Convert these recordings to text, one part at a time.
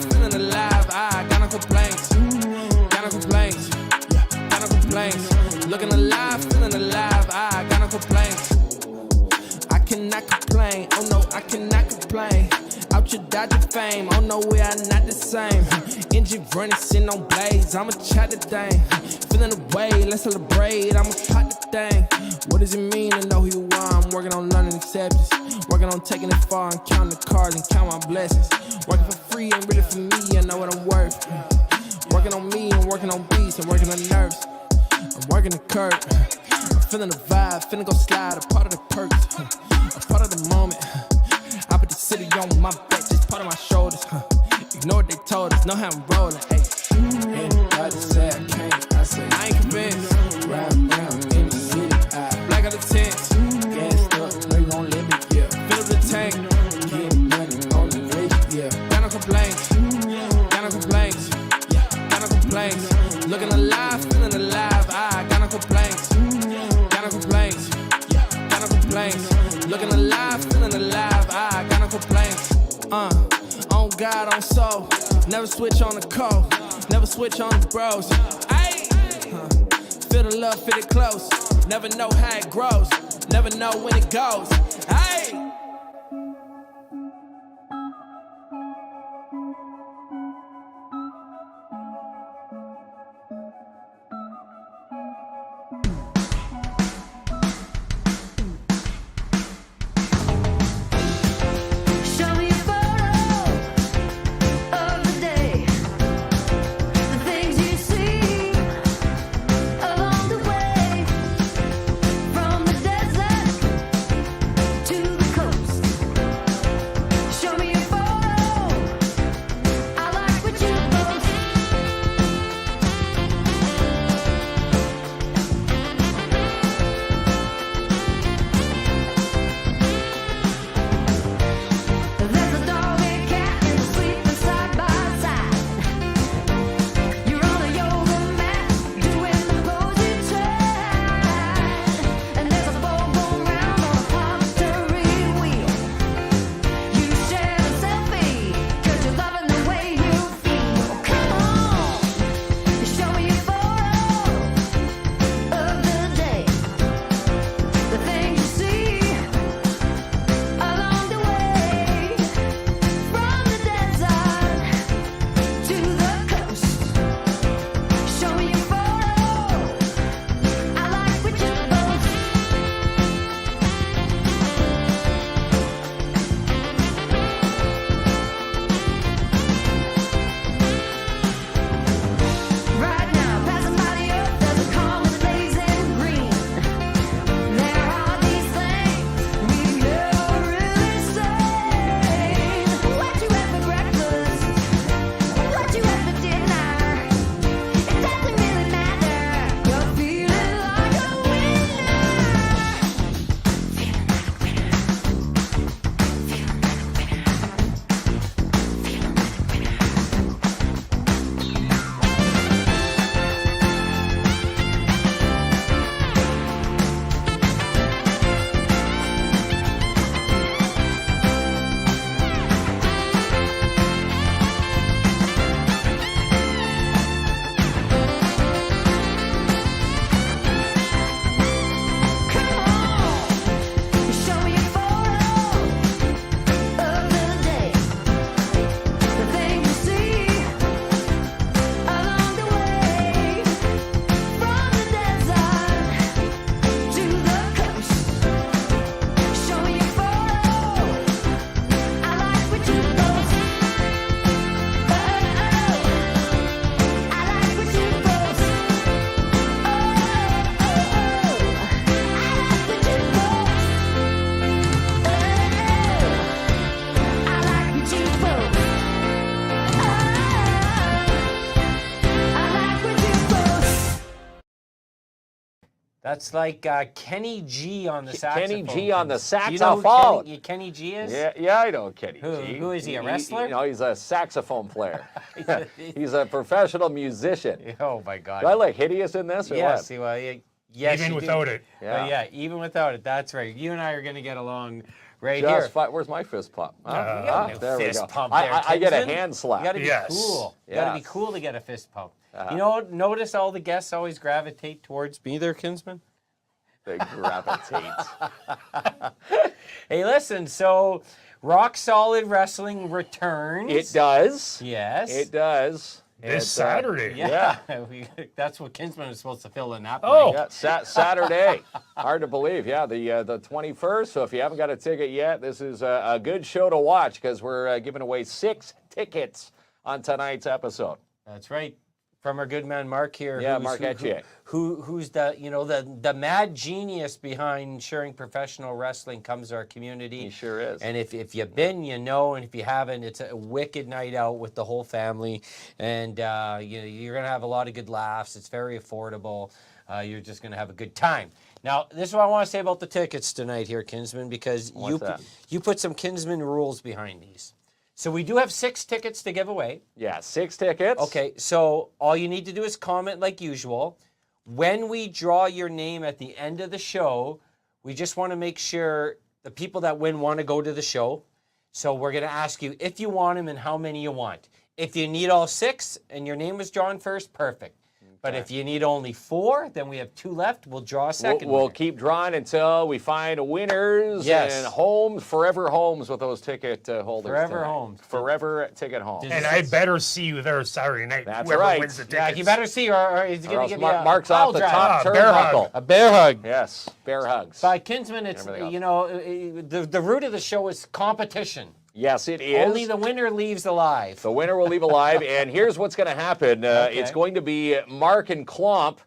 feeling alive. I got no complaints. Got no complaints. Yeah, got no complaints. Looking alive, feeling alive. I got no complaints. I cannot complain. Oh no, I cannot complain. Out your Dodger fame. Oh no, we are not the same. Engine running, sitting on blades. I'ma chat the thing. Feeling the way, let's celebrate. I'ma pop the thing. What does it mean to know who you are? I'm working on learning acceptance. Working on taking it far and counting the cards and count my blessings. Working for free ain't really for me, I know what I'm worth. Working on me and working on beats and working on nerves. I'm working the curve. I'm feeling the vibe, finna go slide. A part of the perks, a part of the moment. I put the city on my back, just part of my shoulders. Ignore what they told us, know how I'm rolling. Hey, anybody say I can't, I say I ain't convinced. Ride around in the city, black out the tents. Gassed up, they gon' let me, yeah. Fill up the tank, get money on the way, yeah. Got no complaints, got no complaints, yeah. Got no complaints. Looking alive, feeling alive. I got no complaints, got no complaints, yeah. Got no complaints. Looking alive, feeling alive. I got no complaints. On God, on soul. Never switch on the code. Never switch on the bros. Ayy. Feel the love, feel it close. Never know how it grows. Never know when it goes. Ayy. That's like Kenny G on the saxophone. Kenny G on the saxophone. Do you know who Kenny G is? Yeah, I know Kenny G. Who is he, a wrestler? No, he's a saxophone player. He's a professional musician. Oh, my God. Do I look hideous in this or yes, what? Yes, even without it. Yeah. Even without it. That's right. You and I are going to get along Right here. Where's my fist pump? Huh? You got a There we fist go. pump there, I get a Kinsman. hand slap. You got to be Yes. cool. You got to be Yes. cool to get a fist pump. You know, notice all the guests always gravitate towards me there, Kinsman? They gravitate. Hey, listen, so Rock Solid Wrestling returns. It does. Yes. It does. This Saturday. Yeah. That's what Kinsman was supposed to fill in that Oh. blank. Yeah, Saturday. Hard to believe. Yeah, the 21st. So if you haven't got a ticket yet, this is a good show to watch because we're giving away 6 tickets on tonight's episode. That's right. From our good man Mark here. Yeah, Mark Etier. Who's the mad genius behind ensuring professional wrestling comes to our community. He sure is. And if you've been, you know, and if you haven't, it's a wicked night out with the whole family. And you're going to have a lot of good laughs. It's very affordable. You're just going to have a good time. Now, this is what I want to say about the tickets tonight here, Kinsman, because you put some Kinsman rules behind these. So we do have 6 tickets to give away. Yeah, 6 tickets. Okay, so all you need to do is comment like usual. When we draw your name at the end of the show, we just want to make sure the people that win want to go to the show. So we're going to ask you if you want them and how many you want. If you need all 6 and your name was drawn first, perfect. But if you need only 4, then we have 2 left. We'll draw a second We'll winner. keep drawing until we find winners Yes. and homes, forever homes with those ticket holders. Forever tonight. homes. Forever ticket homes. And I better see you there Saturday night. That's whoever right. wins the Yeah, tickets. you better see, or he's Or going else to give you a Mark's pile off the drive. top bear hug. turnbuckle. A bear hug. Yes, bear hugs. By Kinsman, it's, Everything else. you know, the root of the show is competition. Yes, it is. Only the winner leaves alive. The winner will leave alive, and here's what's going to happen. It's going to be Mark and Klomp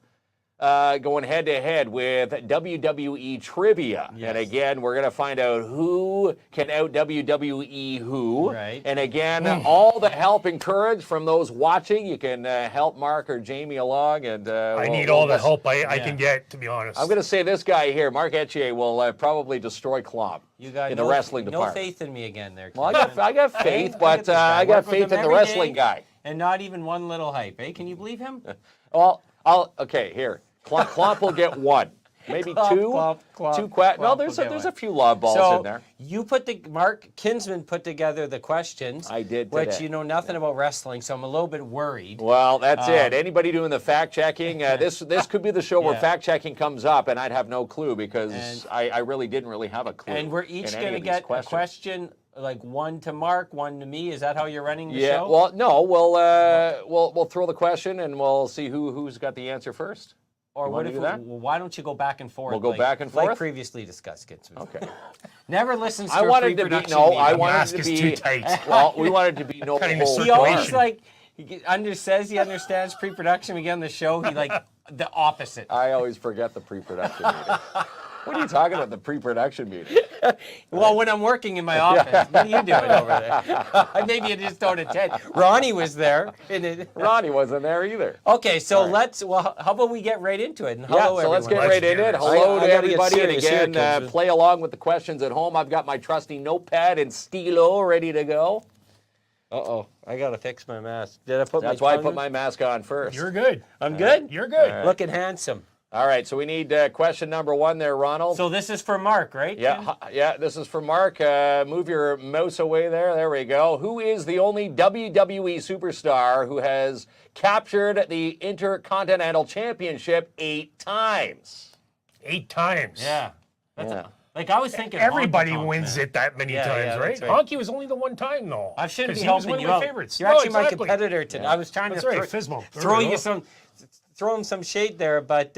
going head-to-head with WWE Trivia. Yes. And again, we're going to find out who can out WWE who. Right. And again, all the help and courage from those watching. You can help Mark or Jamie along. And I need all the help I can get, to be honest. I'm going to say this guy here, Mark Etier, will probably destroy Klomp You got in the wrestling department. No faith in me again there. Well, Kinsman. I got faith, Hey, but look at this guy. I got Work with faith him in the every wrestling day, guy. And not even one little hype, eh? Can you believe him? Well, okay, here. Klomp will get 1. Maybe Klomp, 2. Klomp, 2 Klomp No, will there's get there's one. a few lob balls So in there. you Mark Kinsman put together the questions. I did Which today. you know nothing about wrestling, so I'm a little bit worried. Well, that's it. Anybody doing the fact checking, this could be the show where Yeah. fact checking comes up, and I'd have no clue because And- I really didn't really have a clue. And we're each in any going to of these get a questions. question, like 1 to Mark, 1 to me. Is that how you're running the Yeah. show? Well, no. We'll throw the question and we'll see who's got the answer first. or you what wanna if do that? why don't you go back and forth? We'll go back and like forth? previously discussed, Kinsman. Okay. Never listens to I a wanted to be pre-production no. meeting. I The wanted mask to is be too tight. Well, we wanted to be no Cutting the holds He always barred. circulation. says he understands pre-production. We get on the show, he like the opposite. I always forget the pre-production meeting. What are you talking about, the pre-production meeting? Well, when I'm working in my office, what are you doing over there? Maybe you just don't attend. Ronnie was there. Ronnie wasn't there either. Okay, so All right. how about we get right into it? And Yeah, hello, so let's get everyone. right into it. Let's Hello I to gotta get everybody, and serious here, again, Kinsman. play along with the questions at home. I've got my trusty notepad and stilo ready to go. Uh-oh, I gotta fix my mask. Did I put That's my why I tongue put in? my mask on first. You're good. I'm good? You're good. right. Looking handsome. All right, so we need question number 1 there, Ronald. So this is for Mark, right? Yeah, yeah. This is for Mark. Move your mouse away there. There we go. Who is the only WWE superstar who has captured the Intercontinental Championship 8 times? 8 times. Yeah. Yeah. Like I was thinking Everybody honky tonk, wins man. it that many Yeah, times, yeah, right? that's right. Honky was only the one time, though. I shouldn't 'Cause be he was helping one you of my out. favorites. You're No, actually exactly. my competitor today. I was trying That's to right, Fismo. There throw we you go. throw him some shade there, but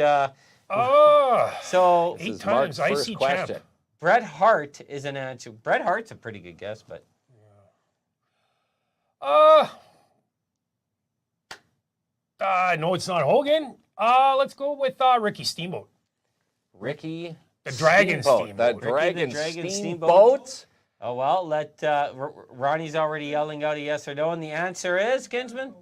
Oh, so This 8 is Mark's times first IC question. champ. Bret Hart is an answer. Bret Hart's a pretty good guess, but No, it's not Hogan. Let's go with Ricky Steamboat. Ricky. The Dragon Steamboat. The Ricky the Dragon Dragon Steamboat. oh well. Let Ronnie's already yelling out a yes or no, and the answer is Kinsman.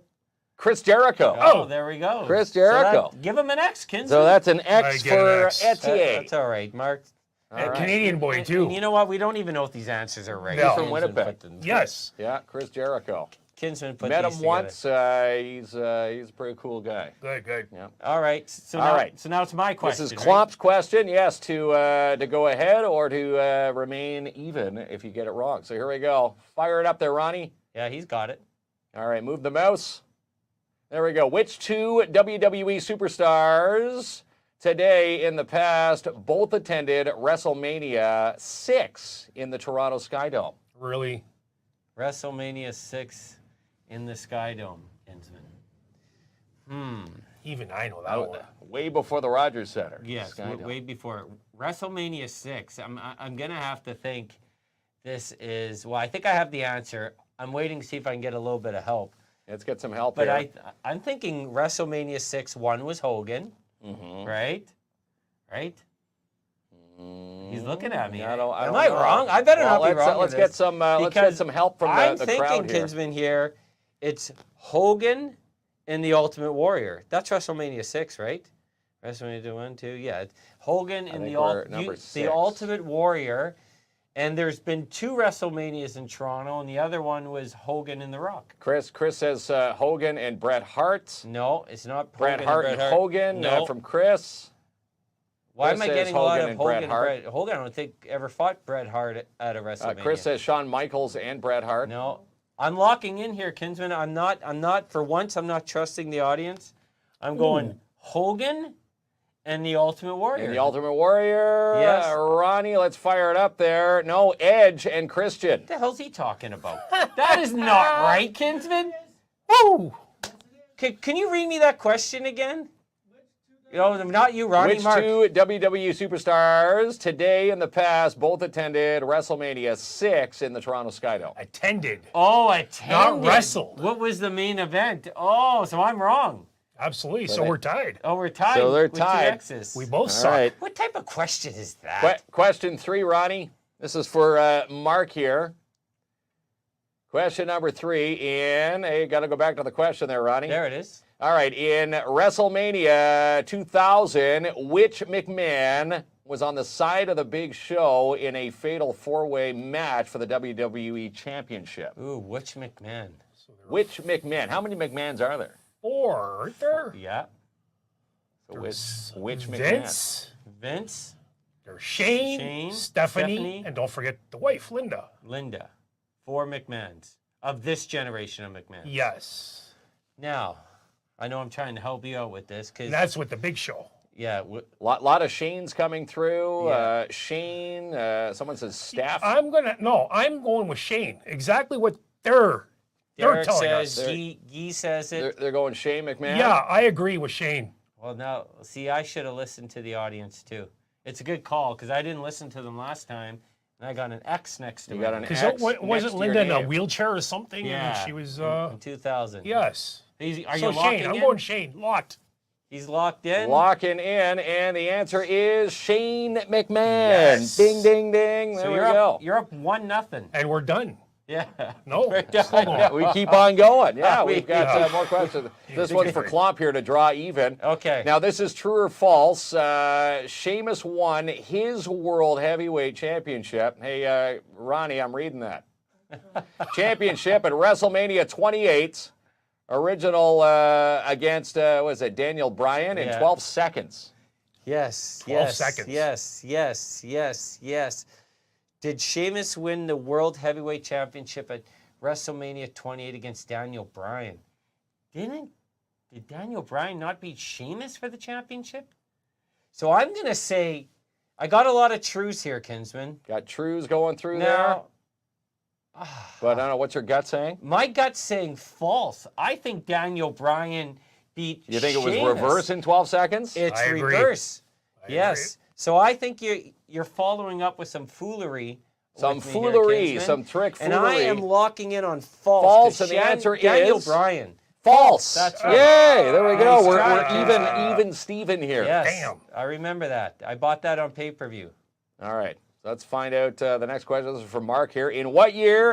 Chris Jericho. Oh, there we go. Chris So that- Jericho. give him an X, Kinsman. So that's an I X get an for X. Etier. That's all right, Mark. And Canadian boy, too. And you know what? We don't even know if these answers are right. No. From Winnipeg. But Yes. Yeah, Chris Jericho. Kinsman put Met these him together. once. He's a pretty cool guy. Good, good. Yeah. All right. So All now, right. So now it's my question. This is right? Klopp's question. Yes, to go ahead or to remain even if you get it wrong. So here we go. Fire it up there, Ronnie. Yeah, he's got it. All right, move the mouse. There we go. Which two WWE superstars today in the past both attended WrestleMania 6 in the Toronto Skydome? Really? WrestleMania 6 in the Skydome, Kinsman. Even I know that one. Way before the Rogers Center. Yes, Skydome. way before WrestleMania 6. I'm gonna have to think. This is well. I think I have the answer. I'm waiting to see if I can get a little bit of help. Let's get some help But here. I'm thinking WrestleMania 6. One was Hogan, right? Right. He's looking at me. I don't Am know. I wrong? I better not be wrong. Let's with get this. some. Let's get Because some help from I'm the thinking, crowd here. Kinsman, here. It's Hogan and the Ultimate Warrior. That's WrestleMania 6, right? WrestleMania 1, 2, yeah. It's Hogan and think the we're number the 6. Ultimate Warrior. And there's been 2 WrestleManias in Toronto, and the other one was Hogan and The Rock. Chris says Hogan and Bret Hart. No, it's not Bret Hogan Hart and and Bret Hart. Hogan No. from Chris. Why Chris am I says getting a lot Hogan of and Hogan Bret and Hart. Bret? Hogan, I don't think ever fought Bret Hart at a WrestleMania. Chris says Shawn Michaels and Bret Hart. No, I'm locking in here, Kinsman. I'm not. For once, I'm not trusting the audience. I'm going Hogan and the Ultimate Warrior. And the Ultimate Warrior. Yes. Ronnie, let's fire it up there. No, Edge and Christian. What the hell's he talking about? That is not right, Kinsman. Woo! Can you read me that question again? No, not you, Ronnie. Which Mark. two WWE superstars today in the past both attended WrestleMania 6 in the Toronto Skydome? Attended. Oh, attended. Not wrestled. What was the main event? Oh, so I'm wrong. Absolutely. So we're tied. Oh, we're tied. So they're with 2 tied. X's. We both All suck. right. What type of question is that? Question 3, Ronnie. This is for Mark here. Question number 3 in. Hey, got to go back to the question there, Ronnie. There it is. All right. In WrestleMania 2000, which McMahon was on the side of the Big Show in a fatal 4-way match for the WWE Championship? Ooh, which McMahon? Which McMahon? How many McMahons are there? 4, aren't there? Yeah. So which McMahon? Vince. Vince, There's Shane, Stephanie, and don't forget the wife, Linda. Linda. 4 McMahons of this generation of McMahon. Yes. Now, I know I'm trying to help you out with this because, And that's with the Big Show. yeah, Lot of Shanes coming through. Yeah. Shane. Someone says Steph. I'm going with Shane. Exactly what they're Derek telling says, us. Guy says it. They're going Shane McMahon. Yeah, I agree with Shane. Well, now, see, I should have listened to the audience too. It's a good call because I didn't listen to them last time, and I got an X next to You me. got an Because X wasn't next to your Linda in a name. wheelchair or something? Yeah. And she was, in 2000. yes. Are you So locking Shane, I'm in? going Shane. Locked. He's locked in. Locking in, and the answer is Shane McMahon. Yes. Ding, ding, ding. There So we you're go. up. You're up 1-0. And we're done. Yeah. No. We're done. Hold on. Yeah, we keep on going. Yeah, We- we've got yeah. more questions. This one's for Klomp here to draw even. Okay. Now, this is true or false. Sheamus won his World Heavyweight Championship. Hey, Ronnie, I'm reading that. Championship at WrestleMania 28. Original against, was it Daniel Bryan in Yeah. 12 seconds. Yes. 12 yes, seconds. Yes. Did Sheamus win the World Heavyweight Championship at WrestleMania 28 against Daniel Bryan? Did Daniel Bryan not beat Sheamus for the championship? So I'm going to say, I got a lot of truths here, Kinsman. Got Trues going through there. Now, But I don't know, what's your gut saying? my gut's saying false. I think Daniel Bryan beat You think it was Sheamus. reverse in 12 seconds? It's I agree. reverse. I Yes. So I think you're following up with some foolery. Some with me here, foolery, Kinsman. some trick And I foolery. am locking in on false. False, 'cause and the answer Daniel is- Bryan. False. That's right. Yay, there we go. Nice We're try. even Steven here. Yes. Damn. I remember that. I bought that on pay-per-view. All right. So let's find out the next question. This is from Mark here. In what year,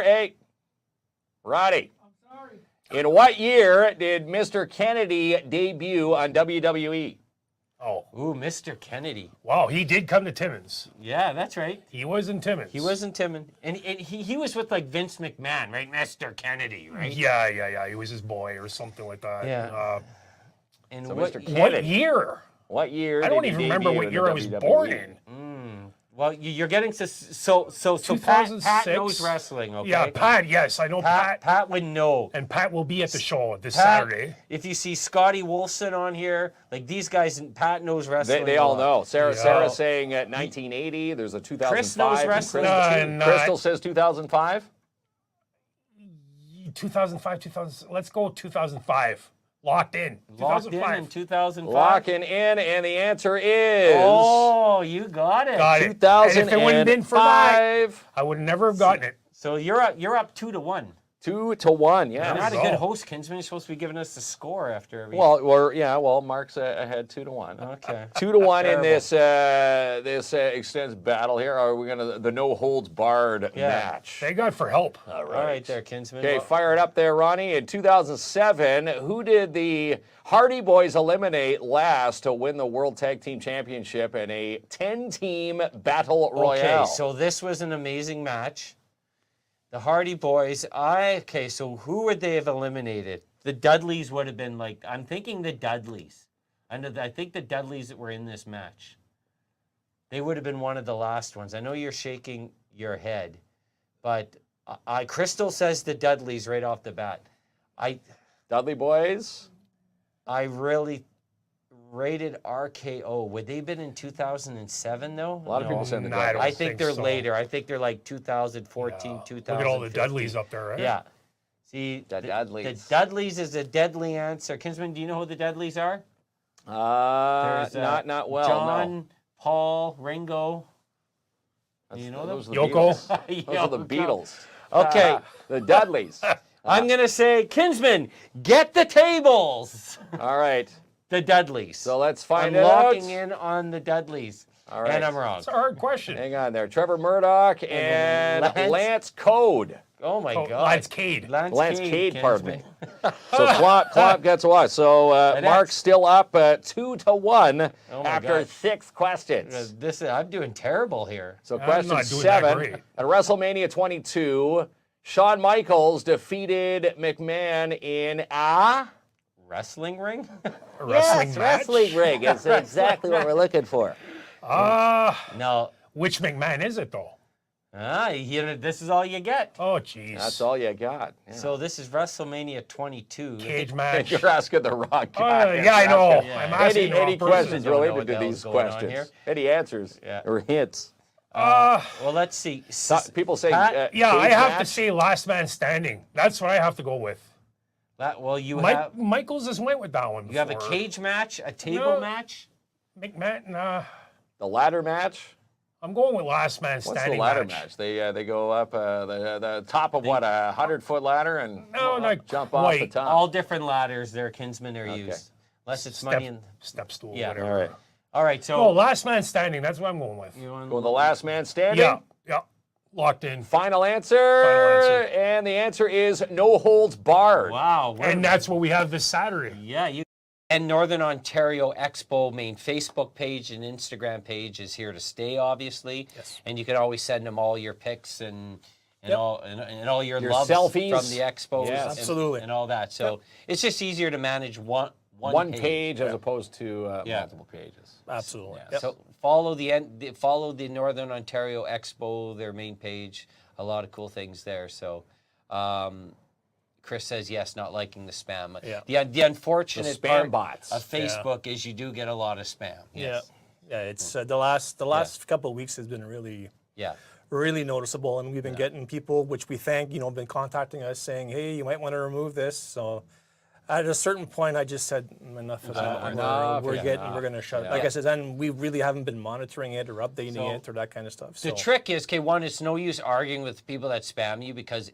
Roddy? I'm sorry. In what year did Mr. Kennedy debut on WWE? Oh, Ooh, Mr. Kennedy. wow. He did come to Timmins. Yeah, that's right. He was in Timmins. He was in Timmins. And he was with like Vince McMahon, right? Mr. Kennedy, right? Yeah. He was his boy or something like that. Yeah. And So what, Mr. What Kennedy. year? What year? I don't did even he remember debut what in year the I was WWE? born in. well, you're getting to, so Pat 2006? knows wrestling, okay? Yeah, Pat. Yes, I know Pat. Pat would know. And Pat will be at the show this Pat, Saturday. if you see Scotty Wolfson on here, like these guys, Pat knows wrestling. They a all lot. know. Sarah's Yeah. saying at 1980. There's a 2005. Chris knows from wrestling. Crystal. Crystal says 2005. 2005, 2000. Let's go 2005. Locked in. Locked in 2005. 2005. Locking in, and the answer is Oh, you got it. Got it. 2005. And if it wouldn't have been for that, I would never have gotten it. So you're up 2-1. 2-1. You're Yeah. not a go. good host, Kinsman. You're supposed to be giving us the score after every. Well, Mark's ahead 2-1. Okay. 2-1 in Terrible. this extensive battle here. Are we gonna the no holds barred Yeah. match? Thank God for help. All All right there, Kinsman. Okay, Well, fire it up there, Ronnie. In 2007, who did the Hardy Boys eliminate last to win the World Tag Team Championship in a 10-team battle royale? Okay, so this was an amazing match. The Hardy Boys. So who would they have eliminated? The Dudleys would have been like. I'm thinking the Dudleys. I think the Dudleys that were in this match. They would have been one of the last ones. I know you're shaking your head, but Crystal says the Dudleys right off the bat. Dudley Boys. I really rated RKO. Would they have been in 2007 though? A lot of people said the No, I Dudleys. don't I think they're so. later. I think they're like 2014, 2015. Look at all the Dudleys up there, right? Yeah. See, The Dudleys. The Dudleys is a deadly answer. Kinsman, do you know who the Dudleys are? There's, Not well. John, No. Paul, Ringo. Do you know them? Those are the Yoko. Beatles. Those are the Yoko. Beatles. Okay. The Dudleys. I'm going to say, Kinsman, get the tables. All right. The Dudleys. So let's I'm find out. locking in on the Dudleys. All right. And I'm wrong. It's a hard question. Hang on there. Trevor Murdoch and Lance- Lance Code. Oh, my God. Lance Cade. Lance Cade, pardon me. Kinsman. So Klopp gets a watch. So And Mark's that's- still up 2-1 Oh my after God. 6 questions. I'm doing terrible here. So I'm question not doing that 7. great. At WrestleMania 22, Shawn Michaels defeated McMahon in a Wrestling ring? A wrestling yes, match. wrestling ring. It's exactly what we're looking for. No. Which McMahon is it though? This is all you get. Oh, jeez. That's all you got. Yeah. So this is WrestleMania 22. Cage match. You're asking the wrong guy. Yeah, I know. Yeah. I'm asking the Any wrong person. questions Don't know related what to the these hell's going on questions? here. Any answers Yeah. or hints? Well, let's see. People say Pat? Yeah, cage I have to match? say last man standing. That's what I have to go with. Well, you Michaels has went with that one have a before. cage match, a table No. match. McMahon, nah. the ladder match. I'm going with last man What's standing the ladder match? They go up the top of what, a 100-foot ladder and No, not jump off the quite. top. All different ladders there, Kinsman, are used. Unless it's money in. Step stool, Yeah. whatever. All right. All right, so. Oh, last man standing. That's what I'm going with. You want- Go with the last man standing. Yeah. Locked in. Final answer. answer. And the answer is no holds barred. Wow. And that's what we have this Saturday. Yeah, and Northern Ontario Expo main Facebook page and Instagram page is here to stay, obviously. Yes. And you can always send them all your pics and all your loves selfies. from the expos Yes. and, Absolutely. and all that. So it's just easier to manage one page as opposed to Yeah. multiple pages. Absolutely. So follow the Northern Ontario Expo, their main page. A lot of cool things there. So. Chris says yes, not liking the spam. Yeah. The unfortunate The spam part bots. of Facebook is you do get a lot of spam. Yes. Yeah, it's the last couple of weeks has been really noticeable, and we've been getting people, which we thank, been contacting us saying, hey, you might want to remove this. So at a certain point, I just said enough of that. We're going to shut it. Like I said, and we really haven't been monitoring it or updating it or that kind of stuff. The trick is, one, it's no use arguing with people that spam you because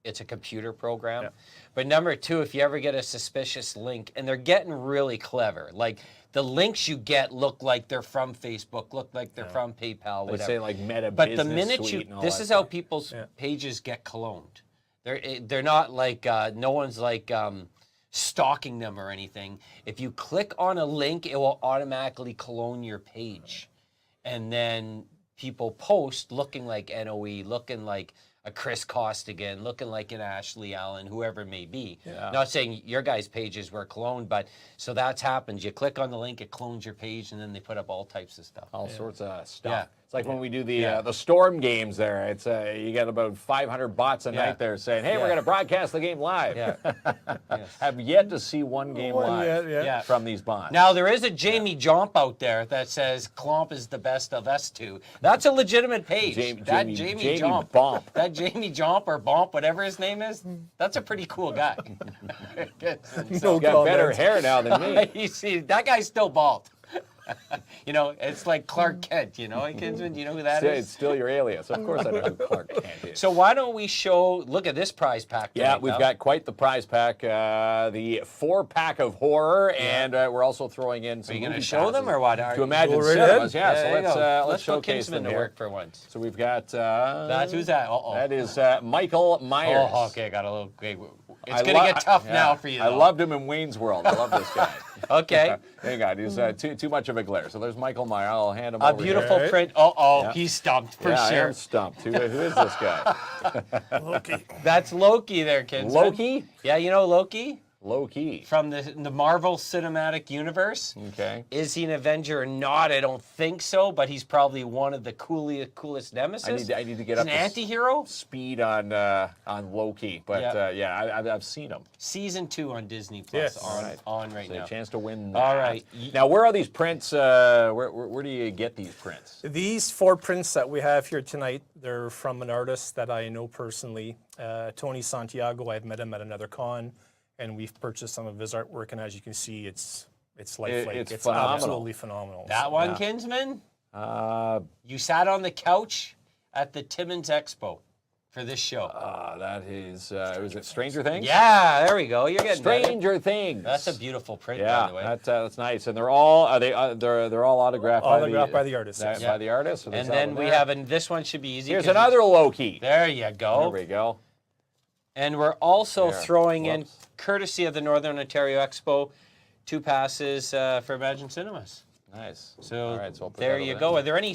it's a computer program. Yeah. But number two, if you ever get a suspicious link, and they're getting really clever, like the links you get look like they're from Facebook, look like they're from PayPal, They whatever. say like Meta But the Business minute Suite and all this that is how stuff. people's pages get cloned. They're not like no one's like stalking them or anything. If you click on a link, it will automatically clone your page. And then people post looking like NOE, looking like a Chris Costigan, looking like an Ashley Allen, whoever it may be. Yeah. Not saying your guys' pages were cloned, but so that's happened. You click on the link, it clones your page, and then they put up all types of stuff. All sorts of stuff. Yeah. It's like when we do the Storm games there. It's you get about 500 bots a Yeah. night there saying, "Hey, Yeah. we're going to broadcast the game live." Yeah. Yes. Have yet to see one game live Yeah. from these bots. Now, there is a Jamie Jomp out there that says Clomp is the best of us two. That's a legitimate page. Jamie Jomp. Bomp. That Jamie Jomp or Bomp, whatever his name is, that's a pretty cool guy. He's got better hair now than me. You see, that guy's still bald. You know, it's like Clark Kent, you know, Kinsman, do you know who that It's is? still your alias. Of course I know who Clark Kent is. So why don't we show, look at this prize pack. Yeah, tonight, we've pal. got quite the prize pack. The 4-pack of horror, and we're also throwing in some Are you going to movie show them passes or what? to Imagine Go right Cinemas. ahead. Yeah, There you so go. let's put showcase Kinsman them to here. work for once. So we've got That's who's that? Uh-oh. that is Michael Myers. Oh, okay, I got a little. Okay, it's I going to lo- get tough yeah, now for you. I though. loved him in Wayne's World. I love this guy. Okay. Hang on, he's too much of a glare. So there's Michael Myers. I'll hand him A over beautiful here. print. Oh, Yeah. he's stumped for Yeah, I sure. am stumped. Who is this guy? Okay. That's Loki there, kids. Loki? Yeah, you know Loki Low key. from the Marvel Cinematic Universe. Okay. Is he an Avenger or not? I don't think so, but he's probably one of the coolest nemesis. I need to get He's up an to anti-hero. speed on Loki, but I've seen him. Season 2 on Disney Plus Yes. on right So now. a chance to win. All that. right. Now, where are these prints? Where do you get these prints? These 4 prints that we have here tonight, they're from an artist that I know personally, Tony Santiago. I've met him at another con, and we've purchased some of his artwork. And as you can see, it's lifelike. It's It's phenomenal. absolutely phenomenal. That one, Kinsman. Uh, You sat on the couch at the Timmins Expo for this show. that is. Was it Stranger Things? Yeah, there we go. You're getting better. Stranger Things. That's a beautiful print, by Yeah, the way. that's nice, and they're all they're all autographed Autographed by the artist, yes. by the artist. So And there's then that we one there. have, and this one should be easy. Here's 'cause another Loki. There you There go. we go. And we're also There. throwing in, Whoops. courtesy of the Northern Ontario Expo, 2 passes for Imagine Cinemas. Nice. So, all right, so I'll put there that you over go. there. Are there any?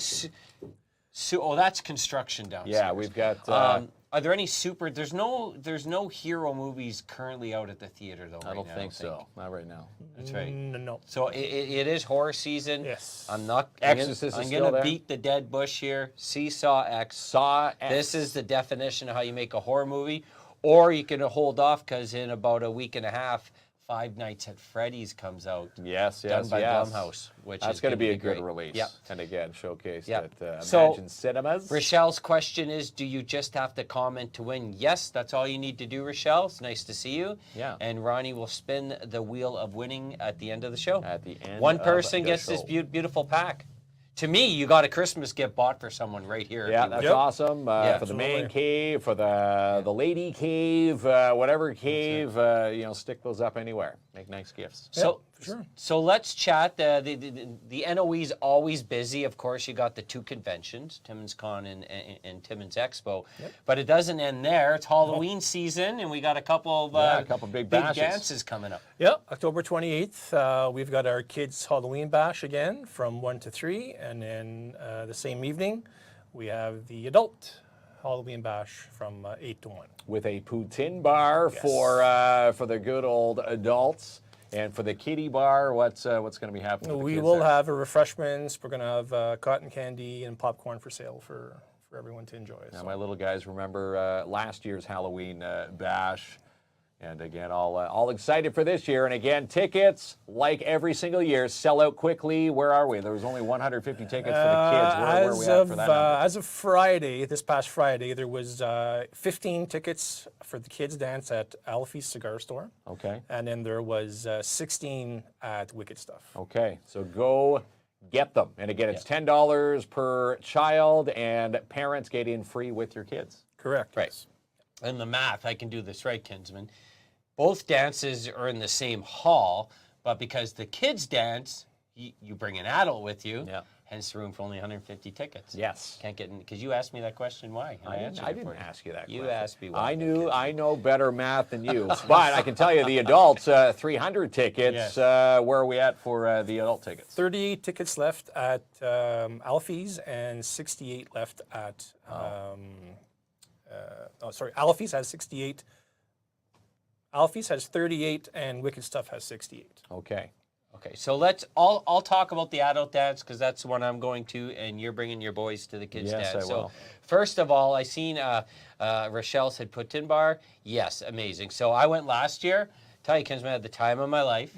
Oh, that's construction downstairs. Yeah, we've got. Are there any there's no hero movies currently out at the theater though. I right don't now, think so. Not right now. That's right. No. So it is horror season. Yes. I'm not. Exorcist is I'm still gonna there? beat the dead bush here. Seesaw X. Saw. X. This is the definition of how you make a horror movie, or you can hold off because in about a week and a half, Five Nights at Freddy's comes out. Yes, done by Blumhouse, which That's is going to gonna be a good great. release. Yep. And again, showcased Yep. at So, Imagine Cinemas. Rochelle's question is, do you just have to comment to win? Yes, that's all you need to do, Rochelle. It's nice to see you. Yeah. And Ronnie will spin the wheel of winning at the end of the show. At the end One of person the gets this show. beautiful pack. To me, you got a Christmas gift bought for someone right here. if Yeah, you that's win. Yep. awesome. Yeah. For the man Absolutely. cave, for the lady cave, whatever cave, stick those up anywhere. Make nice gifts. So, sure. so let's chat. The NOE's always busy. Of course, you got the 2 conventions, Timmins Con and Timmins Expo. But it doesn't end there. It's Halloween season, and we got a couple of a couple big bashes. dances coming up. Yeah, October 28th, we've got our kids' Halloween bash again from 1 to 3. And then the same evening, we have the adult Halloween bash from 8 to 1. With a poutine bar for the good old adults. And for the kiddie bar, what's going to be happening with the We kids will there? have refreshments. We're going to have cotton candy and popcorn for sale for everyone to enjoy. Now, So- my little guys remember last year's Halloween bash. And again, all excited for this year. And again, tickets, like every single year, sell out quickly. Where are we? There was only 150 tickets for the kids. Where are we at for that number? As of Friday, this past Friday, there was 15 tickets for the kids' dance at Alfie's Cigar Store. Okay. And then there was 16 at Wicked Stuff. Okay. So go get them. And again, it's $10 per child, and parents get in free with your kids. Correct. Right. yes. And the math, I can do this right, Kinsman. Both dances are in the same hall, but because the kids dance, you bring an adult with you. Yeah. hence the room for only 150 tickets. Yes. Can't get in, because you asked me that question, why? And answered I it for didn't ask you that You question. asked me why. I know better math than you. But I can tell you the adults, 300 tickets. Yes. Where are we at for the adult tickets? 38 tickets left at Alfie's and 68 left at. Alfie's has 68. Alfie's has 38, and Wicked Stuff has 68. Okay. Okay, so I'll talk about the adult dance because that's the one I'm going to, and you're bringing your boys to the kids Yes, dance. I So will. first of all, I seen Rochelle said Put-in Bar. Yes, amazing. So I went last year. Tell you, Kinsman, I had the time of my life.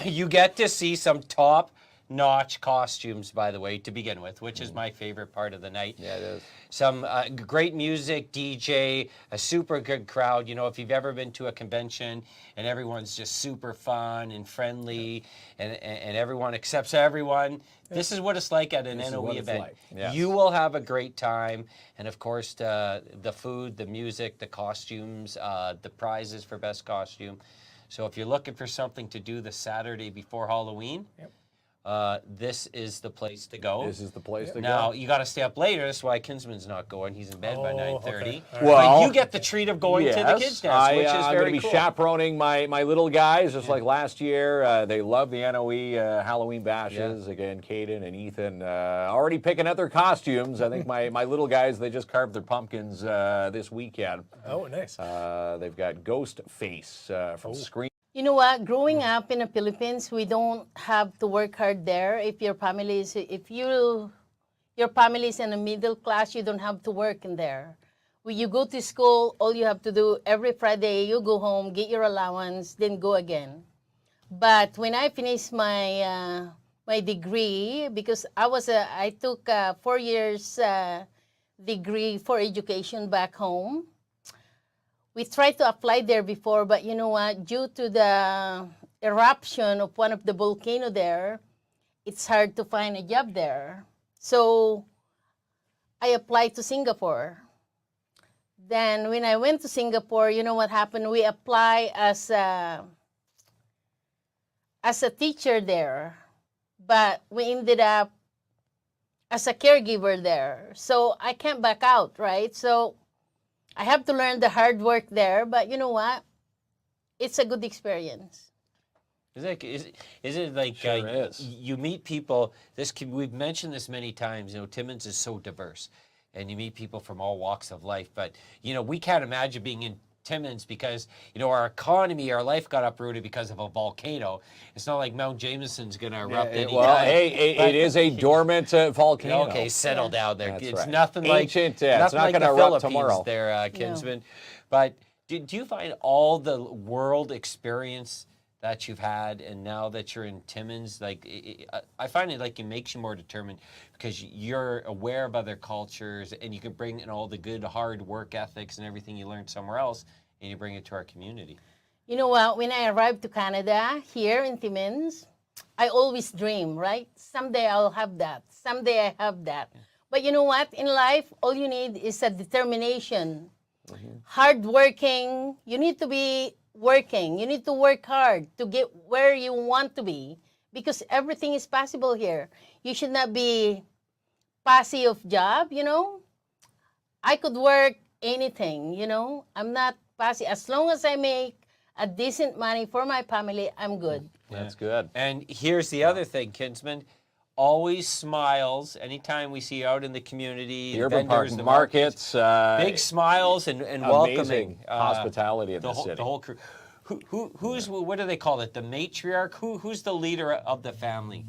You get to see some top-notch costumes, by the way, to begin with, which is my favorite part of the night. Yeah, it is. Some great music, DJ, a super good crowd. You know, if you've ever been to a convention and everyone's just super fun and friendly and everyone accepts everyone, this is what it's like at an This is NOE what it's event. like. Yes. You will have a great time. And of course, the food, the music, the costumes, the prizes for best costume. So if you're looking for something to do the Saturday before Halloween, this is the place to go. This is the place to Now, go. you got to stay up later. That's why Kinsman's not going. He's in bed by Oh, 9:30. okay. All But Well, you get the treat of going to the Yes, kids' dance, which is I'm very going to be cool. chaperoning my little guys, just like last year. They love the NOE Halloween bashes. Again, Caden and Ethan already picking out their costumes. I think my little guys, they just carved their pumpkins this weekend. Oh, nice. They've got Ghost Face from Scream. You know what? Growing up in the Philippines, we don't have to work hard there. If your family is in the middle class, you don't have to work in there. When you go to school, all you have to do every Friday, you go home, get your allowance, then go again. But when I finished my my degree, because I took 4 years degree for education back home. We tried to apply there before, but you know what? Due to the eruption of one of the volcano there, it's hard to find a job there. So I applied to Singapore. Then when I went to Singapore, you know what happened? We applied as a teacher there, but we ended up as a caregiver there. So I can't back out, right? So I have to learn the hard work there, but you know what? It's a good experience. Is it like Sure is. you meet people? We've mentioned this many times. You know, Timmins is so diverse, and you meet people from all walks of life. But you know, we can't imagine being in Timmins because you know our economy, our life got uprooted because of a volcano. It's not like Mount Jameson's going to erupt any Well, time. it is a dormant volcano. Okay, settle down there. That's it's right. nothing like Ancient, yeah, it's nothing not like gonna the erupt Philippines tomorrow. there, Kinsman. But do you find all the world experience that you've had, and now that you're in Timmins, like I find it like it makes you more determined because you're aware of other cultures, and you can bring in all the good hard work ethics and everything you learned somewhere else, and you bring it to our community. You know what? When I arrived to Canada, here in Timmins, I always dream, right? Someday I'll have that. Someday I have that. But you know what? In life, all you need is a determination. Hard working. You need to be working. You need to work hard to get where you want to be because everything is possible here. You should not be passive job, you know. I could work anything, you know. I'm not passive. As long as I make a decent money for my family, I'm good. That's good. And here's the other thing, Kinsman. Always smiles anytime we see you out in the community. The urban park vendors, the markets. big smiles and amazing welcoming hospitality in the the whole, city. the whole crew. Who's what do they call it? The matriarch? Who's the leader of the family?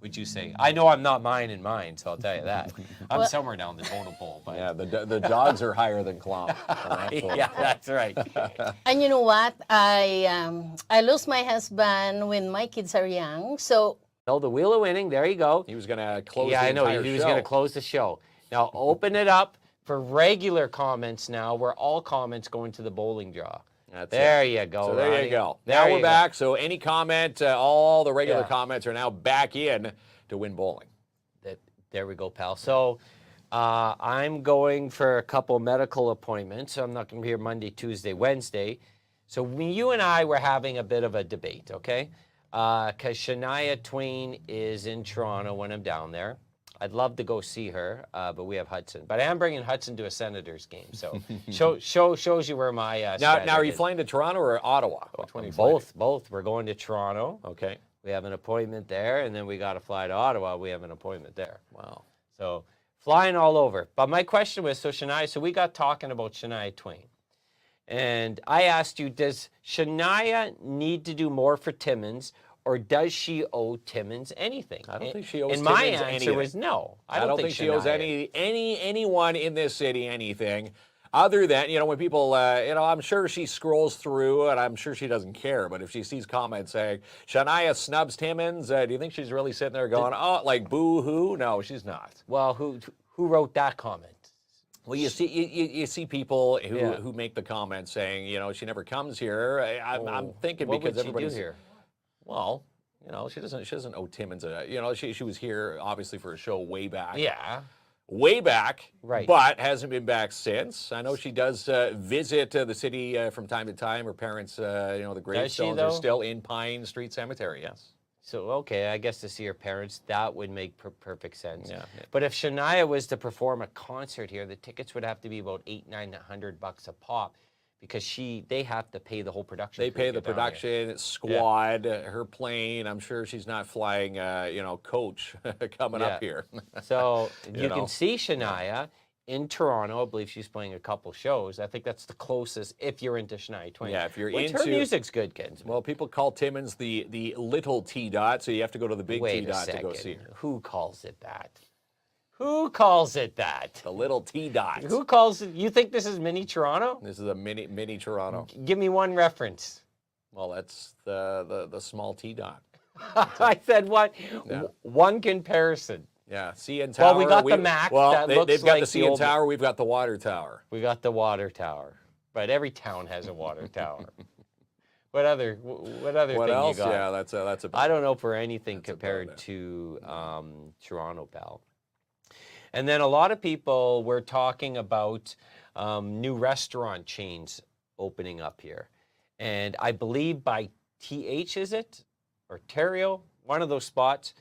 Would you say? I know I'm not mine in mine, so I'll tell you that. I'm somewhere down the totem pole. But Yeah, the dogs are higher than Klomp. yeah, that's right. And you know what? I lost my husband when my kids are young, so Oh, the Wheel of Winning. There you go. He was going to close Yeah, the I know. entire He was show. going to close the show. Now open it up for regular comments now, where all comments go into the bowling draw. That's There it. you go. So there Ronnie. you go. There Now you we're go. back. So any comment, all the regular Yeah. comments are now back in to win bowling. There we go, pal. So I'm going for a couple medical appointments. So I'm not going to be here Monday, Tuesday, Wednesday. So when you and I were having a bit of a debate, okay? Because Shania Twain is in Toronto when I'm down there. I'd love to go see her, but we have Hudson. But I am bringing Hudson to a Senators game, so shows you where my now are you is. flying to Toronto or Ottawa? Which one are you flying to? Both. We're going to Toronto. Okay. We have an appointment there, and then we got to fly to Ottawa. We have an appointment there. Wow. So flying all over. But my question was, so we got talking about Shania Twain. And I asked you, does Shania need to do more for Timmins, or does she owe Timmins anything? I don't think she owes And my Timmins answer anything. was no. I don't think she owes anyone in this city anything. Other than, when people, I'm sure she scrolls through and I'm sure she doesn't care, but if she sees comments saying, Shania snubs Timmins, do you think she's really sitting there going, like boo-hoo? No, she's not. Well, who wrote that comment? Well, you see people who make the comment saying, she never comes here. I'm thinking what because would she everybody's do here. Well, she doesn't owe Timmins she was here obviously for a show way back. Yeah. Way back, right? But hasn't been back since. I know she does visit the city from time to time. Her parents, the gravestones are still in Pine Street Cemetery. Yes. So okay, I guess to see her parents, that would make perfect sense. Yeah. But if Shania was to perform a concert here, the tickets would have to be about $800-900 a pop, because they have to pay the whole production. They pay the production squad, her plane. I'm sure she's not flying, coach coming up here. So you can see Shania in Toronto. I believe she's playing a couple shows. I think that's the closest if you're into Shania Twain. Yeah, if you're Which into her music's good, Kinsman. Well, people call Timmins the little T dot, so you have to go to the big T dot to go see her. Who calls it that? Who calls it that? The little T dot. Who calls it? You think this is mini Toronto? This is a mini Toronto. Give me one reference. Well, that's the small T dot. I said what? Yeah. One comparison. Yeah, CN Tower. Well, we got the Mac. Well, that they've got like the CN Tower. We've got the water tower. We got the water tower. But every town has a water tower. What other What thing else? you got? Yeah, that's a. I don't know for anything compared to Toronto, pal. And then a lot of people were talking about new restaurant chains opening up here. And I believe by TH, is it? Or Terrio? One of those spots.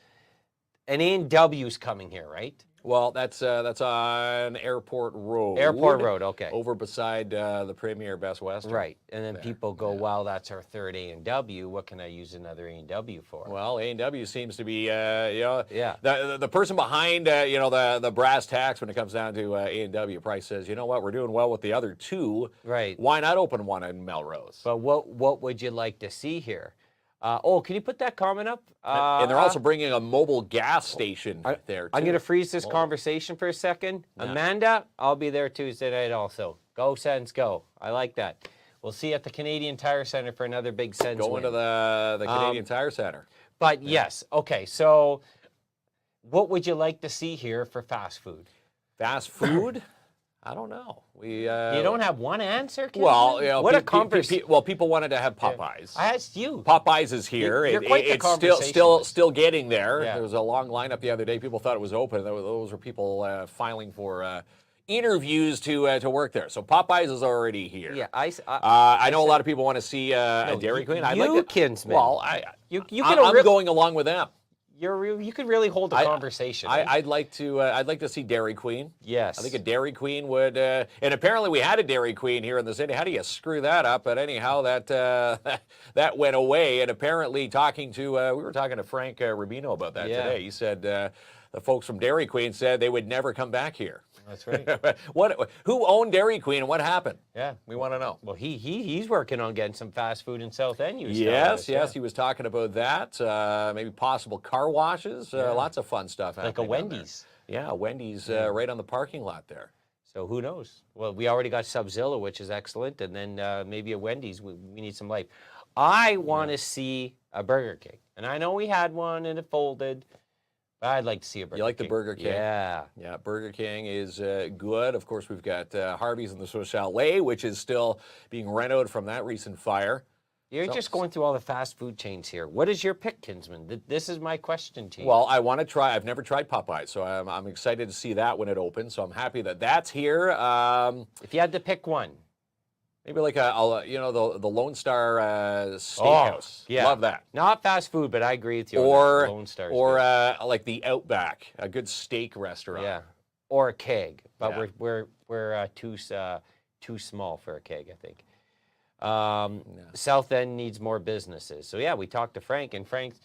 And A&W's coming here, right? Well, that's on Airport Road. Airport Road, okay. Over beside the Premier Best Western. Right. And then people go, well, that's our third A&W. What can I use another A&W for? Well, A&W seems to be, Yeah. the person behind, the brass tacks when it comes down to A&W. Price says, you know what, we're doing well with the other two. Right. Why not open one in Melrose? But what would you like to see here? Can you put that comment up? And they're also bringing a mobile gas station there, too. I'm going to freeze this conversation for a second. Yeah. Amanda, I'll be there Tuesday night also. Go, Sens, go. I like that. We'll see you at the Canadian Tire Center for another big Sens win. Going to the Canadian Tire Center. But yes, okay, so what would you like to see here for fast food? Fast food? I don't know. You don't have one answer, Kinsman? Well, what a conversation. Well, people wanted to have Popeyes. I asked you. Popeyes is here. You're quite the It's still getting there. Yeah. There was a long lineup the other day. People thought it was open. Those were people filing for interviews to work there. So Popeyes is already here. Yeah, I know a lot of people want to see a Dairy Queen. I'd like to, Kinsman. Well, I'm going along with them. You could really hold a conversation. Right? I'd like to see Dairy Queen. Yes. I think a Dairy Queen would, and apparently we had a Dairy Queen here in the city. How do you screw that up? But anyhow, that went away. And apparently, we were talking to Frank Rubino about that today. He said the folks from Dairy Queen said they would never come back here. That's right. Who owned Dairy Queen and what happened? Yeah, we want to know. Well, he's working on getting some fast food in South End. Yes, he was talking about that. Maybe possible car washes. Lots of fun stuff happening. Like a Wendy's. Yeah, Wendy's right on the parking lot there. So who knows? Well, we already got Subzilla, which is excellent, and then maybe a Wendy's. We need some life. I want to see a Burger King, and I know we had one and it folded. I'd like to see a Burger King. You like the Burger King? Yeah. Yeah, Burger King is good. Of course, we've got Harvey's in the Swiss Chalet, which is still being renovated from that recent fire. You're just going through all the fast food chains here. What is your pick, Kinsman? This is my question to you. Well, I want to try. I've never tried Popeyes, so I'm excited to see that when it opens. So I'm happy that that's here. If you had to pick one, Maybe like the Lone Star Steakhouse. yeah. Love that. Not fast food, but I agree with you. on that. Lone Star's good. Like the Outback, a good steak restaurant. Yeah, or a keg, but Yeah. we're too small for a keg, I think. South End needs more businesses. So yeah, we talked to Frank, and Frank's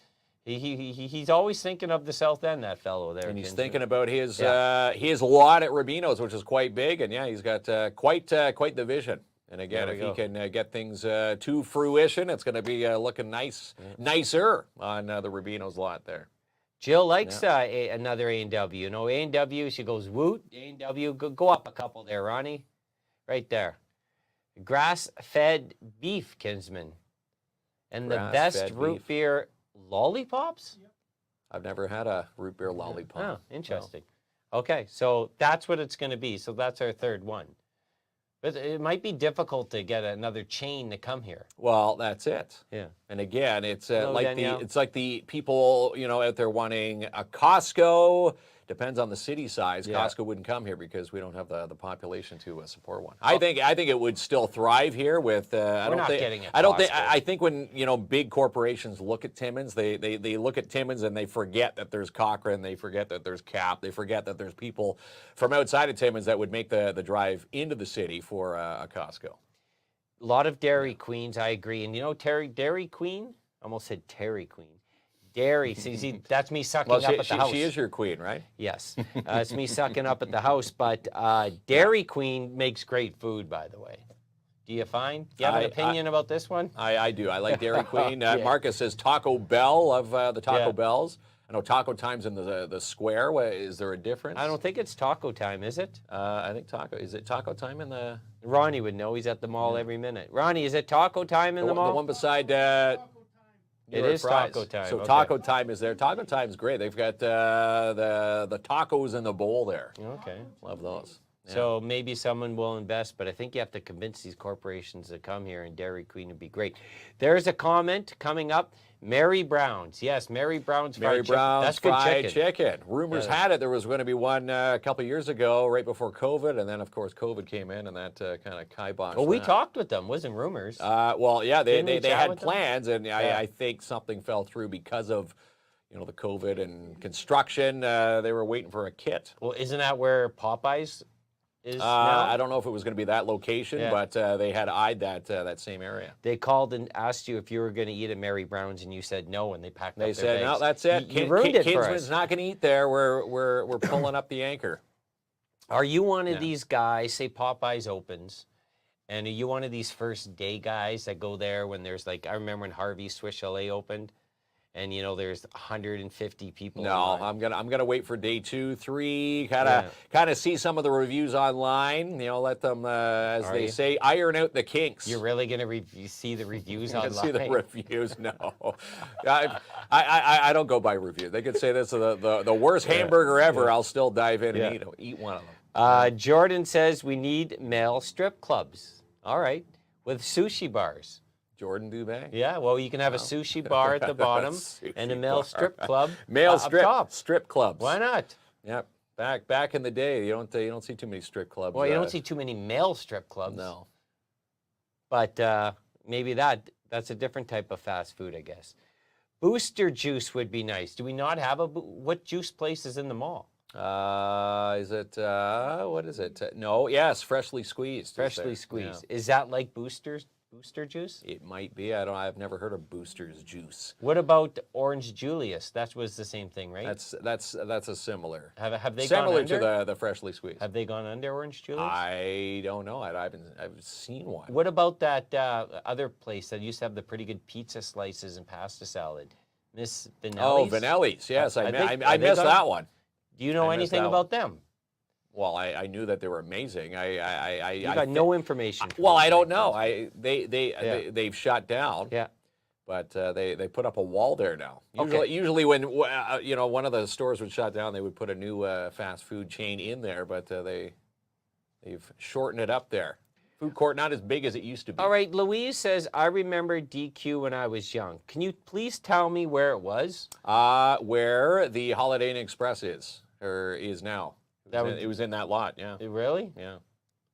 he's always thinking of the South End. That fellow there, And he's Kinsman. thinking about his lot at Rubino's, which is quite big, and yeah, he's got quite the vision. And again, There if we he go. can get things to fruition, it's going to be looking nicer on the Rubino's lot there. Jill likes another A&W. You know, A&W, she goes, woot, A&W, go up a couple there, Ronnie. Right there. Grass-fed beef, Kinsman. And the best Grass-fed root beef. beer lollipops? I've never had a root beer lollipop. Oh, interesting. Okay, so that's what it's going to be. So that's our third one. But it might be difficult to get another chain to come here. Well, that's it. Yeah. And again, it's Hello, like Danielle. it's like the people out there wanting a Costco. Depends on the city size. Yeah. Costco wouldn't come here because we don't have the population to support one. I think it would still thrive here with. We're not getting a I don't think. Costco. I think when big corporations look at Timmins, they look at Timmins and they forget that there's Cochrane, they forget that there's Cap, they forget that there's people from outside of Timmins that would make the drive into the city for a Costco. A lot of Dairy Queens, I agree. And you know, Dairy Queen? I almost said Terry Queen. Dairy, see, that's me sucking Well, up at the house. she is your queen, right? Yes, it's me sucking up at the house. But Dairy Queen makes great food, by the way. Do you find? Do you have an opinion about this one? I do. I like Dairy Queen. Yeah. Marcus says Taco Bell of the Taco Yeah. Bells. I know Taco Time's in the square. Is there a difference? I don't think it's taco time, is it? I think is it Taco Time in the Ronnie would know. He's at the mall every minute. Ronnie, is it taco time in the mall? the one beside? It is Taco Time, So okay. Taco Time is there. Taco Time's great. They've got the tacos in the bowl there. Okay. Love those. So maybe someone will invest, but I think you have to convince these corporations to come here, and Dairy Queen would be great. There's a comment coming up. Mary Brown's. Yes, Mary Brown's Mary fried chicken. Brown's That's good fried chicken. chicken. Rumors had it there was going to be one a couple years ago, right before COVID, and then of course COVID came in, and that kind of kiboshed. Well, we that. talked with them. Wasn't rumors. Well, yeah, Didn't we they chat had with them? plans, and Yeah. I think something fell through because of the COVID and construction. They were waiting for a kit. Well, isn't that where Popeyes is now? I don't know if it was going to be that location, Yeah. but they had eyed that same area. They called and asked you if you were going to eat at Mary Brown's, and you said no, and they packed They up their said, bags. "No, that's it. You ruined it for Kinsman's us. not going to eat there. We're pulling up the anchor." Are you one of these guys, say Popeyes opens, and are you one of these first day guys that go there when there's like, I remember when Harvey's Swiss Chalet opened, and there's 150 people. in No, line. I'm gonna wait for day 2, 3, kind of see some of the reviews online. Let them, as Are they you? say, iron out the kinks. You're really going to see the reviews I online? see the reviews. No, I don't go by review. They could say this is the worst hamburger ever. I'll still dive in and eat one of them. Jordan says we need male strip clubs. All right, with sushi bars. Jordan Dubé. Yeah, well, you can have a sushi bar at the bottom and a Sushi male bar. strip club Male up top. strip clubs. Why not? Yep. Back in the day, you don't see too many strip clubs. Well, you don't see too many male strip clubs. No. But maybe that's a different type of fast food, I guess. Booster juice would be nice. Do we not have what juice place is in the mall? Is it what is it? No, yes, freshly squeezed. is Freshly there. squeezed. Is that like booster juice? Yeah. It might be. I've never heard of Booster's juice. What about Orange Julius? That was the same thing, right? That's a similar. Have they Similar gone under? to the freshly squeezed. Have they gone under Orange Julius? I don't know. I've seen one. What about that other place that used to have the pretty good pizza slices and pasta salad? Miss Vanelli's? Oh, Vanelli's. Yes, I Have they missed gone- that one. Do you know I missed anything that about them? Well, I knew that they were amazing. You got no information. from Well, them, I don't right? know. They've shut down. Yeah. But they put up a wall there now. Okay. Usually when one of the stores would shut down, they would put a new fast food chain in there. But they've shortened it up there. Food court not as big as it used to be. All right, Louise says, I remember DQ when I was young. Can you please tell me where it was? Where the Holiday Inn Express is or is now. It was in that lot. Yeah. Really? Yeah.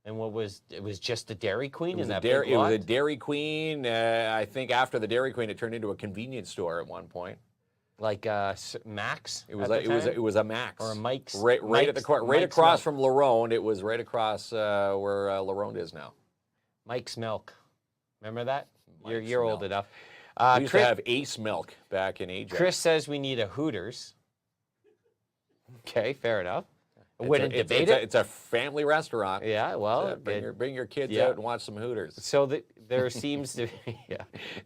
And it was just a Dairy Queen It was in a that big It was lot? a Dairy Queen. I think after the Dairy Queen, it turned into a convenience store at one point. Like Max? It was at the time? it was a Max Or a Mike's? right at the Mike's- corner, right Mike's across Milk. from Laronde. It was right across where Laronde is now. Mike's Milk. Remember that? Mike's You're old Milk. enough. We used to have Ace Milk back in Ajax. Chris says we need a Hooters. Okay, fair enough. I It's wouldn't a- it's- debate it's a- it. It's a family restaurant. Yeah, well, Bring your kids yeah. out and watch some Hooters. so there seems to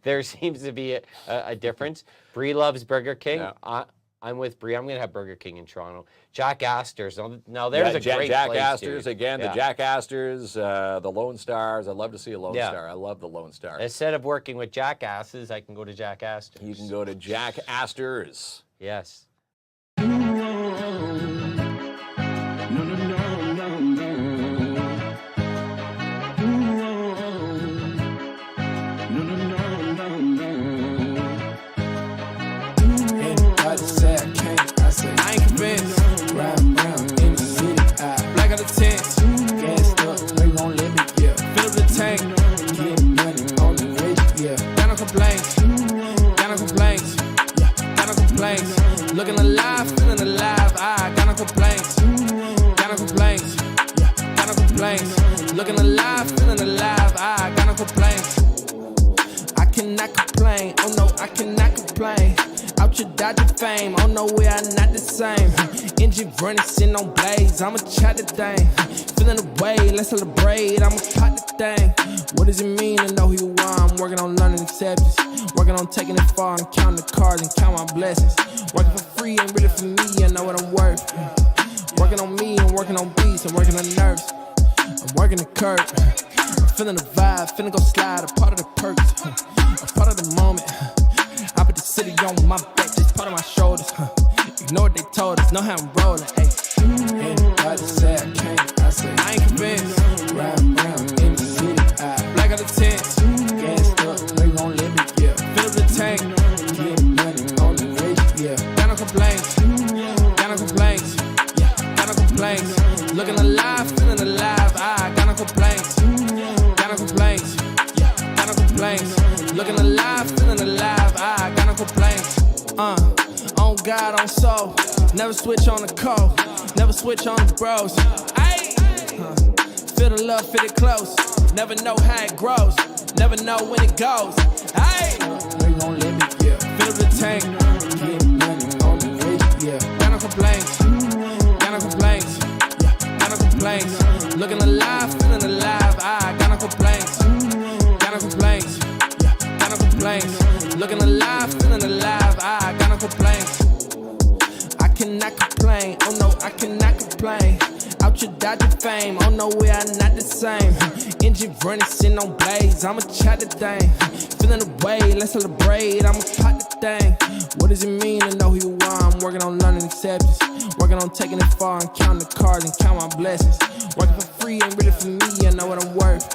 there seems to be a difference. Bree loves Burger King. Yeah. I'm with Bree. I'm going to have Burger King in Toronto. Jack Astor's. Now there's a great Jack place, Astor's dude. again. Yeah. The Jack Astor's, the Lone Stars. I'd love to see a Lone Yeah. Star. I love the Lone Star. Instead of working with jackasses, I can go to Jack Astor's. You can go to Jack Astor's. Yes. Everybody say I can't, I say I ain't convinced. Round, round in the city, black out the tents. Gassed up, they gon' let me, yeah. Fill up the tank, get money on the rich, yeah. Got no complaints, got no complaints, yeah. Got no complaints. Looking alive, feeling alive, I got no complaints, got no complaints, yeah. Got no complaints. Looking alive, feeling alive, I got no complaints. I cannot complain, oh no, I cannot complain. Out your dodging fame, oh no, we are not the same. Engine running, sitting on blades, I'ma chat the thing. Feeling the way, let's celebrate, I'ma pop the thing. What does it mean to know who you are? I'm working on learning acceptance. Working on taking it far and counting the cards and count my blessings. Working for free ain't really for me, I know what I'm worth. Working on me and working on beats and working on nerves. I'm working the curve. I'm feeling the vibe, finna go slide, a part of the perks, a part of the moment. I put the city on my back, just part of my shoulders. Ignore what they told us, know how I'm rolling. Ay. Everybody say I can't, I say I ain't convinced. Round, round in the city, black out the tents. Gassed up, they gon' let me, yeah. Fill up the tank, get money on the rich, yeah. Got no complaints, got no complaints, yeah. Got no complaints. Looking alive, feeling alive, I got no complaints, got no complaints, yeah. Got no complaints. Looking alive, feeling alive, I got no complaints. On God, on soul. Never switch on the code. Never switch on the bros. Ay. Feel the love, feel it close. Never know how it grows. Never know when it goes. Ay. They gon' let me, yeah. Fill up the tank. Get money on the rich, yeah. Got no complaints. Got no complaints. Yeah. Got no complaints. Looking alive, feeling alive. I got no complaints. Got no complaints. Yeah. Got no complaints. Looking alive, feeling alive. I got no complaints. I cannot complain. Oh no, I cannot complain. Out your dodging fame. Oh no, we are not the same. Engine running, sitting on blades. I'ma chat the thing. Feeling the way, let's celebrate. I'ma pop the thing. What does it mean to know who you are? I'm working on learning acceptance. Working on taking it far and counting the cards and count my blessings. Working for free ain't really for me, I know what I'm worth.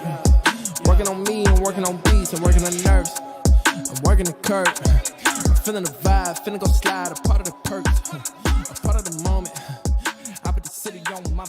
Working on me and working on beats and working on nerves. I'm working the curve. I'm feeling the vibe, finna go slide, a part of the perks, a part of the moment. I put the city on my